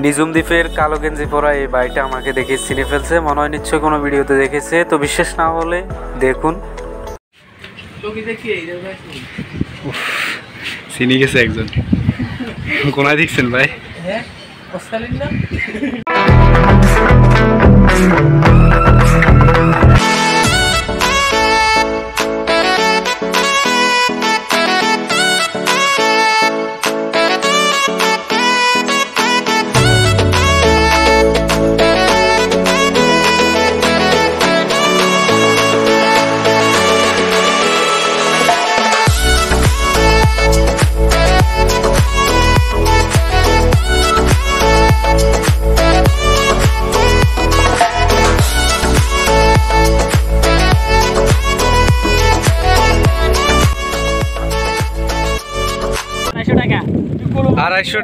নিজুম দ্বীপের কালো গেঞ্জি পরা এই ভাইটা আমাকে দেখে চিনে ফেলছে, মনে হয় নিশ্চয় কোনো ভিডিওতে দেখেছে। তো বিশ্বাস না হলে দেখুন। চিনি গেছে একজন। কোনায় দেখছেন ভাই?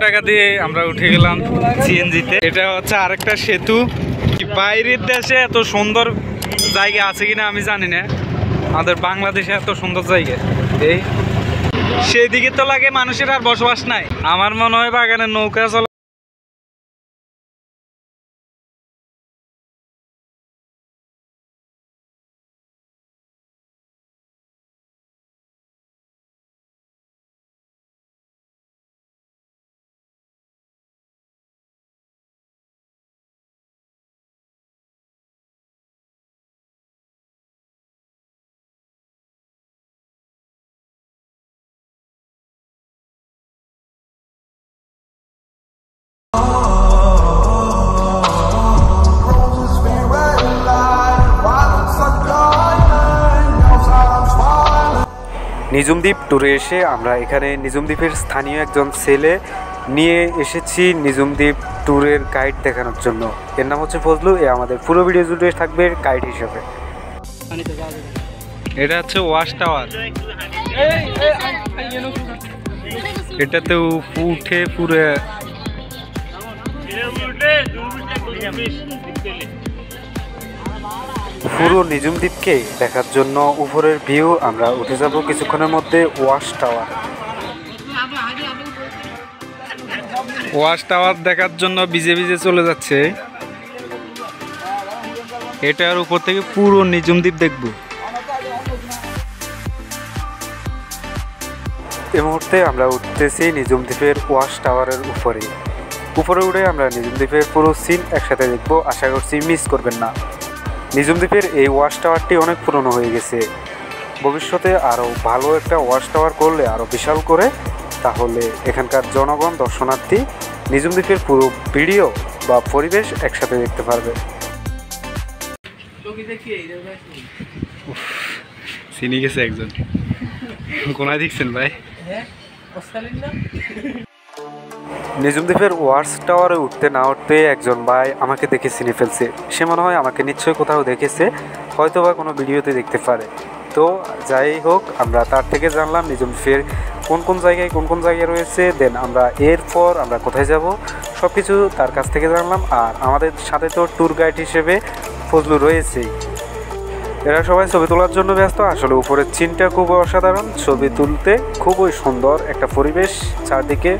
টাকা দিয়ে আমরা উঠে গেলাম সিএনজিতে। এটা হচ্ছে আরেকটা সেতু। বাইরের দেশে এত সুন্দর জায়গা আছে কিনা আমি জানি না, আমাদের বাংলাদেশে এত সুন্দর জায়গা এই সেদিকে তো লাগে মানুষের আর বসবাস নাই। আমার মনে হয় বাগানের নৌকা চলা। নিজুম দ্বীপ ট্যুরে এসে আমরা এখানে নিজুম দ্বীপের স্থানীয় একজন ছেলে নিয়ে এসেছি নিজুম দ্বীপ ট্যুরের গাইড দেখানোর জন্য। এর নাম হচ্ছে ফজলু। এ আমাদের পুরো ভিডিও জুড়ে থাকবে গাইড হিসেবে। এটা হচ্ছে ওয়াশ টাওয়ার। এটাতে উঠে পুরো নিজুম দ্বীপকে দেখার জন্য উপরের ভিউ আমরা উঠে যাব কিছুক্ষণের মধ্যে ওয়াশ টাওয়ার। ওয়াশ টাওয়ার দেখার জন্য ভিজে ভিজে চলে যাচ্ছে। এটার উপর থেকে পুরো নিজুম দ্বীপ দেখব। এই মুহূর্তে আমরা উঠতেছি নিজুম দ্বীপের ওয়াশ টাওয়ারের উপরে উঠে আমরা নিজুম দ্বীপের পুরো সিন একসাথে দেখব। আশা করছি মিস করবেন না। নিজুম দ্বীপের এই ওয়াশ টাওয়ারটি অনেক পুরনো হয়ে গেছে। ভবিষ্যতে আরও ভালো একটা ওয়াশ টাওয়ার করলে আরও বিশাল করে, তাহলে এখানকার জনগণ দর্শনার্থী নিজুম দ্বীপের পুরো ভিডিও বা পরিবেশ একসাথে দেখতে পারবে। চিনি গেছে একজন। কোনায় দেখছেন ভাই? নিজুম দ্বীপের ওয়াশ টাওয়ারে উঠতে না উঠতে একজন ভাই আমাকে দেখে চিনে ফেলছে। সে মনে হয় আমাকে নিশ্চয়ই কোথাও দেখেছে, হয়তো বা কোনো ভিডিওতে দেখতে পারে। তো যাই হোক, আমরা তার থেকে জানলাম নিজুম দ্বীপের কোন কোন জায়গায় রয়েছে, দেন আমরা এরপর আমরা কোথায় যাব সব কিছু তার কাছ থেকে জানলাম। আর আমাদের সাথে তো ট্যুর গাইড হিসেবে ফজলু রয়েছেই। এরা সবাই ছবি তোলার জন্য ব্যস্ত। আসলে উপরের চিনটা খুব অসাধারণ, ছবি তুলতে খুবই সুন্দর একটা পরিবেশ চারদিকে।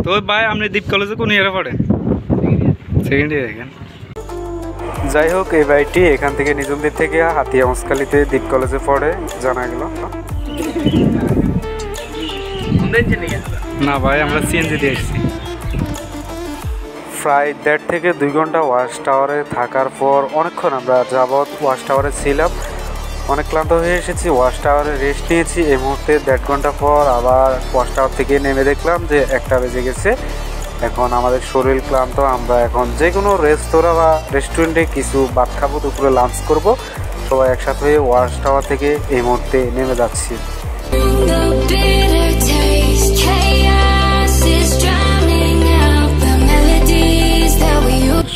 তো ভাই আপনি দ্বীপ কলেজে কোন ইয়ারে পড়ে? সেকেন্ড ইয়ার এখানে। যাই হোক, এই ভাইটি এখান থেকে নিজুম দ্বীপ থেকে হাতিয়া মস্কালিতে দ্বীপ কলেজে পড়ে জানা গেল। না ভাই, আমরা সিএনজি দিয়ে এসেছি। প্রায় 1.5 থেকে 2 ঘন্টা ওয়াশ টাওয়ারে থাকার পর অনেকক্ষণ আমরা যাবৎ ওয়াশ টাওয়ারে ছিলাম। অনেক ক্লান্ত হয়ে এসেছি, ওয়াশ টাওয়ারে রেস্ট নিয়েছি। এই মুহূর্তে 1.5 ঘন্টা পর আবার ওয়াশ টাওয়ার থেকে নেমে দেখলাম যে 1টা বেজে গেছে। এখন আমাদের শরীর ক্লান্ত, আমরা এখন যে কোনো রেস্তোরাঁ বা রেস্টুরেন্টে কিছু ভাত খাবো, দুপুরে লাঞ্চ করব। সবাই একসাথে হয়ে ওয়াশ টাওয়ার থেকে এই মুহূর্তে নেমে যাচ্ছি।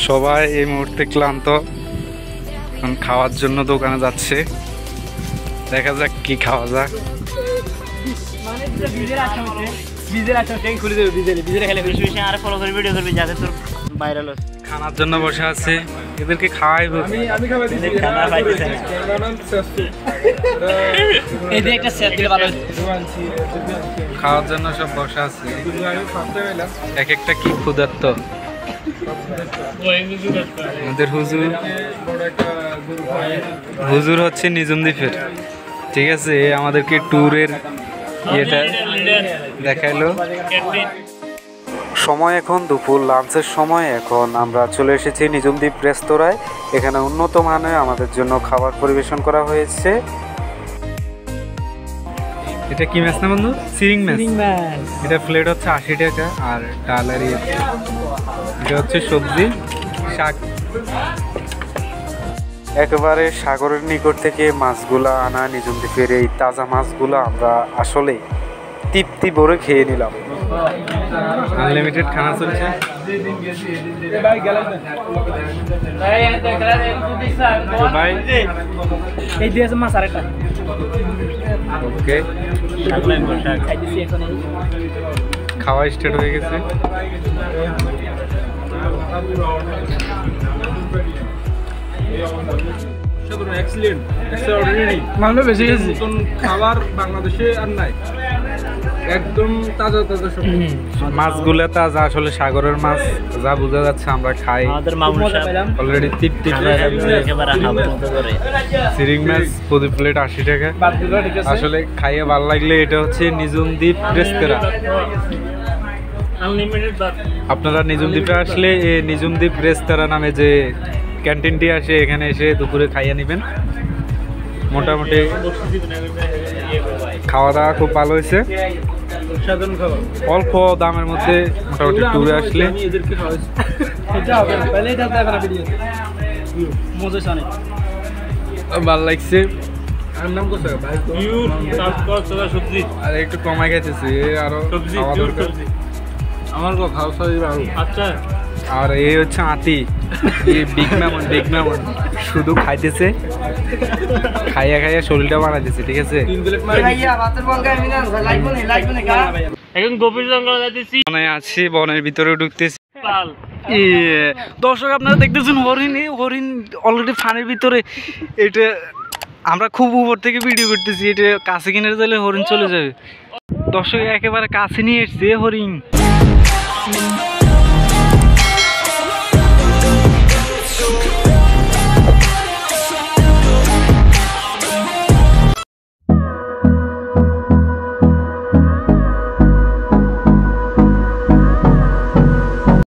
সবাই এই মুহূর্তে ক্লান্ত, এখন খাওয়ার জন্য দোকানে যাচ্ছে। দেখা যাক কি খাওয়া যাক। খানার জন্য বসে আছে, এদেরকে খাওয়াই খাওয়ার জন্য সব বসে আছে। এক একটা কি ক্ষুধার্ত। আমাদের হুজুর হচ্ছে নিজুম দ্বীপের, ঠিক আছে। আমাদেরকে ট্যুরের ইয়েটা দেখাইলো। সময় এখন দুপুর লাঞ্চের সময়। এখন আমরা চলে এসেছি নিজুম দ্বীপ রেস্তোরাঁয়। এখানে উন্নত মানের আমাদের জন্য খাবার পরিবেশন করা হয়েছে। এটা কি মাছ না বন্ধু? সিরিং মাছ। এটা প্লেট হচ্ছে 80 টাকা। আর ডাল আর এটা হচ্ছে সবজি, শাক। একেবারে সাগরের নিকট থেকে মাছগুলা আনা নিজুম দ্বীপের এই তাজা মাছগুলো আমরা আসলে তৃপ্তি ভরে খেয়ে নিলাম। আনলিমিটেড খানা চলছে। ওকে, খাওয়া স্টার্ট হয়ে গেছে। খাবার বাংলাদেশে আর নাই, একদম তাজা তাজা সব মাছগুলো তাজা, আসলে সাগরের মাছ যা বোঝা যাচ্ছে। আমরা খাই অলরেডি তৃপ্তি। সিরিং মাছ প্রতি প্লেট 80 টাকা। আসলে খাইয়ে ভালো লাগলে। এটা হচ্ছে নিজুম দ্বীপ রেস্তোরাঁ। আপনারা নিজুম দ্বীপে আসলে নিজুম দ্বীপ রেস্তোরাঁ নামে যে ক্যান্টিনটি আসে, এখানে এসে দুপুরে খাইয়ে নেবেন। মোটামুটি খাওয়া দাওয়া খুব ভালো হয়েছে। অল্প দামের মধ্যে মোটামুটি ট্যুরে আসলে ভালো লাগছে। আর একটু কমাই খাইতেছি, আরো খাওয়া দরকার। আমার খাওয়া আচ্ছা। আর এই হচ্ছে আতি, বিগ ম্যামন শুধু খাইতেছে, খাইয়া খাইয়া শরীরটা বানাইতেছে, ঠিক আছে। এখন গভীর জঙ্গল যাইতেছি, বনে আছি, বনের ভিতরে ঢুকতেছি। দর্শক আপনারা দেখতেছেন হরিণ অলরেডি ফানের ভিতরে। এটা আমরা খুব উপর থেকে ভিডিও করতেছি, এটা কাছে কিনে দিলে হরিণ চলে যাবে। দর্শক একেবারে কাছে নিয়ে এসছে হরিণ।